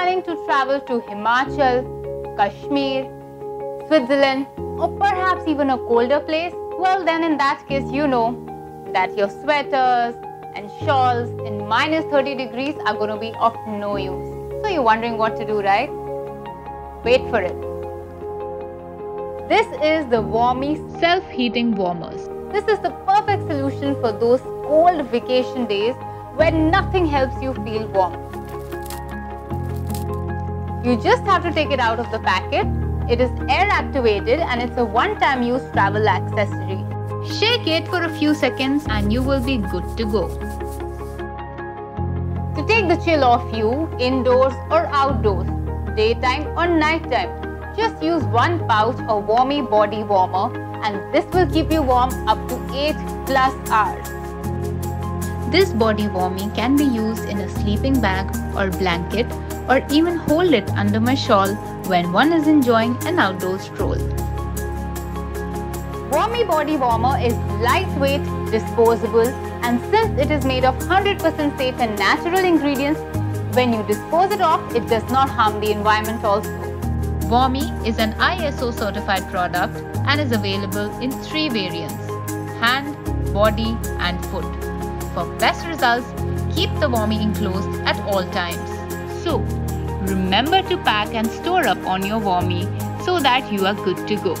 planning to travel to Himachal, Kashmir, Switzerland, or perhaps even a colder place, well then in that case you know that your sweaters and shawls in minus 30 degrees are going to be of no use. So you're wondering what to do, right? Wait for it. This is the WARMEE self-heating warmers. This is the perfect solution for those cold vacation days when nothing helps you feel warm. You just have to take it out of the packet. It is air activated and it's a one-time use travel accessory. Shake it for a few seconds and you will be good to go. To take the chill off you, indoors or outdoors, daytime or nighttime, just use one pouch of WARMEE Body Warmer and this will keep you warm up to 8+ hours. This body warming can be used in a sleeping bag or blanket, or even hold it under my shawl when one is enjoying an outdoor stroll. WARMEE Body Warmer is lightweight, disposable, and since it is made of 100% safe and natural ingredients, when you dispose it off, it does not harm the environment also. WARMEE is an ISO certified product and is available in 3 variants: hand, body and foot. For best results, keep the WARMEE enclosed at all times. So, remember to pack and store up on your WARMEE so that you are good to go.